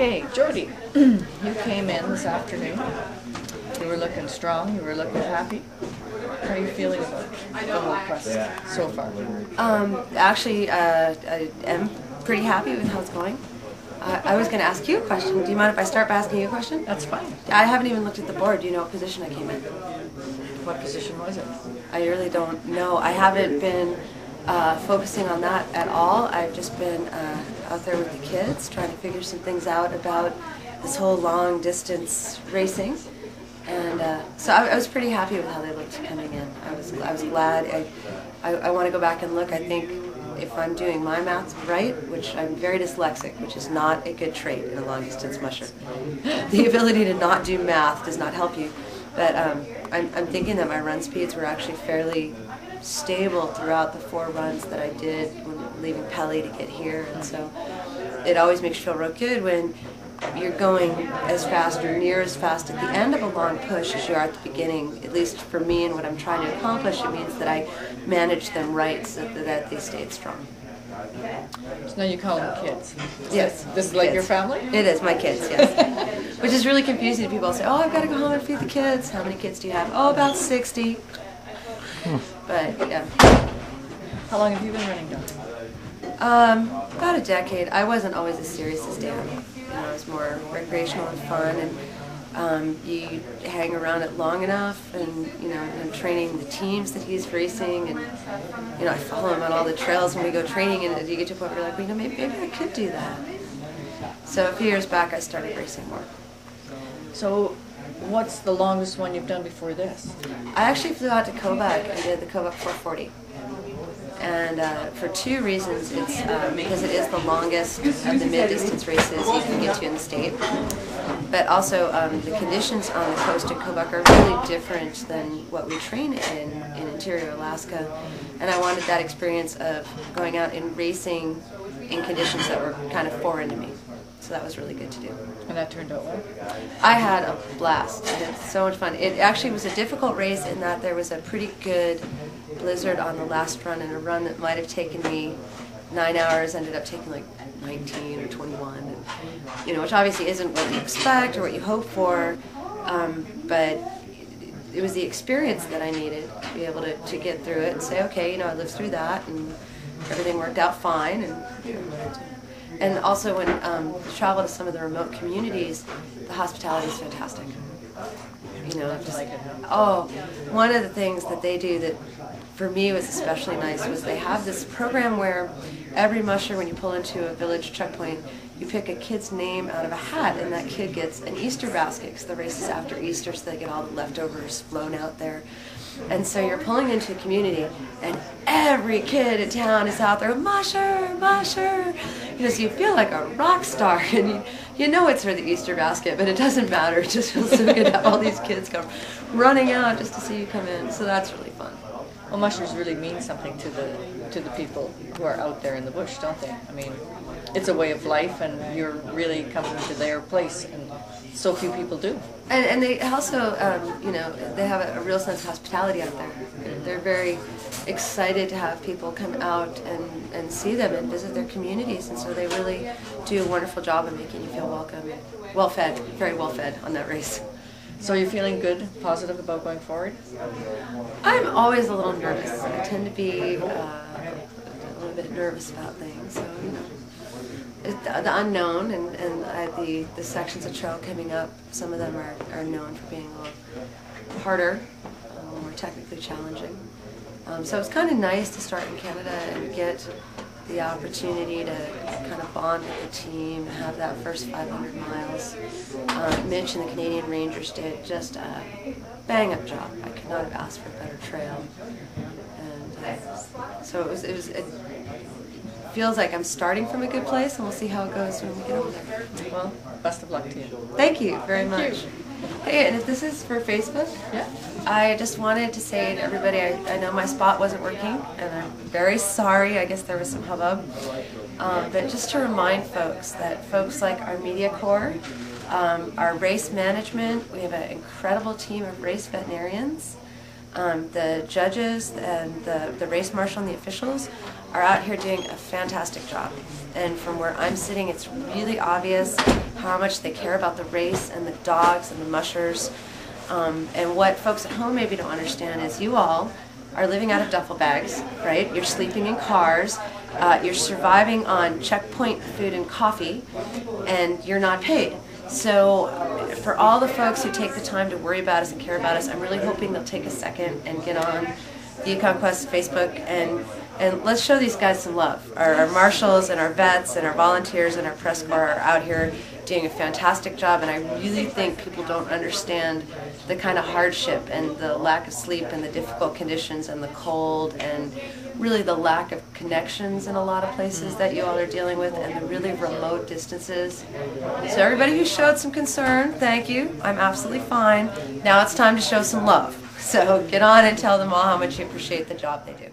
Hey, Jodi, you came in this afternoon. You were looking strong. You were looking happy. How are you feeling about the whole quest so far? Actually, I am pretty happy with how it's going. I was going to ask you a question. Do you mind if I start by asking you a question? That's fine. I haven't even looked at the board. Do you know what position I came in? What position was it? I really don't know. I haven't been focusing on that at all. I've just been out there with the kids trying to figure some things out about this whole long distance racing. And so I was pretty happy with how they looked coming in. I was glad. I want to go back and look. I think if I'm doing my math right, which I'm very dyslexic, which is not a good trait in a long distance musher. The ability to not do math does not help you. But I'm thinking that my run speeds were actually fairly stable throughout the 4 runs that I did when leaving Pelly to get here. And so it always makes you feel real good when you're going as fast or near as fast at the end of a long push as you are at the beginning. At least for me and what I'm trying to accomplish, it means that I manage them right so that they stayed strong. So now you call them kids. Yes. This is like kids. your family? It is, my kids, yes. Which is really confusing to people. Say, oh, I've got to go home and feed the kids. How many kids do you have? Oh, about 60. But, yeah. How long have you been running, Dawn? About a decade. I wasn't always as serious as Dan. It was more recreational and fun, and you hang around it long enough, and I'm training the teams that he's racing, and I follow him on all the trails when we go training, and you get to a point where you're like, maybe I could do that. So a few years back, I started racing more. So what's the longest one you've done before this? I actually flew out to Quebec and did the Quebec 440. And for 2 reasons. It's because it is the longest of the mid-distance races you can get to in the state. But also the conditions on the coast of Quebec are really different than what we train in interior Alaska. And I wanted that experience of going out and racing in conditions that were kind of foreign to me. So that was really good to do. And that turned out well? I had a blast. I had so much fun. It actually was a difficult race in that there was a pretty good blizzard on the last run, and a run that might have taken me 9 hours ended up taking like 19 or 21, and, which obviously isn't what you expect or what you hope for, but it was the experience that I needed to be able to get through it and say, okay, I lived through that and everything worked out fine. And also when you travel to some of the remote communities, the hospitality is fantastic. One of the things that they do that for me was especially nice was they have this program where every musher, when you pull into a village checkpoint, you pick a kid's name out of a hat, and that kid gets an Easter basket because the race is after Easter, so they get all the leftovers flown out there. And so you're pulling into a community, and every kid in town is out there, musher, musher. So you feel like a rock star, and you know it's for the Easter basket, but it doesn't matter. It just feels so good to have all these kids come running out just to see you come in. So that's really fun. Well, mushers really mean something to the people who are out there in the bush, don't they? I mean, it's a way of life, and you're really coming to their place, and so few people do. And they also, they have a real sense of hospitality out there. They're very excited to have people come out and see them and visit their communities, and so they really do a wonderful job of making you feel welcome, well-fed, very well-fed on that race. So you're feeling good, positive about going forward? I'm always a little nervous. I tend to be a little bit nervous about things. So, the unknown and the sections of trail coming up, some of them are known for being a little harder, a little more technically challenging. So it's kind of nice to start in Canada and get the opportunity to kind of bond with the team, have that first 500 miles. Mitch and the Canadian Rangers did just a bang-up job. I could not have asked for a better trail. And so it feels like I'm starting from a good place, and we'll see how it goes when we get over there. Well, best of luck to you. Thank you very much. Hey, and if this is for Facebook, yeah. I just wanted to say to everybody, I know my spot wasn't working, and I'm very sorry. I guess there was some hubbub. But just to remind folks that folks like our media corps, our race management, we have an incredible team of race veterinarians. The judges and the race marshal and the officials are out here doing a fantastic job. And from where I'm sitting, it's really obvious how much they care about the race and the dogs and the mushers. And what folks at home maybe don't understand is you all are living out of duffel bags, right? You're sleeping in cars, you're surviving on checkpoint food and coffee, and you're not paid. So for all the folks who take the time to worry about us and care about us, I'm really hoping they'll take a second and get on the Yukon Quest Facebook and let's show these guys some love. Our marshals and our vets and our volunteers and our press corps are out here doing a fantastic job, and I really think people don't understand the kind of hardship and the lack of sleep and the difficult conditions and the cold and really the lack of connections in a lot of places that you all are dealing with, and the really remote distances. So everybody who showed some concern, thank you. I'm absolutely fine. Now it's time to show some love. So get on and tell them all how much you appreciate the job they do.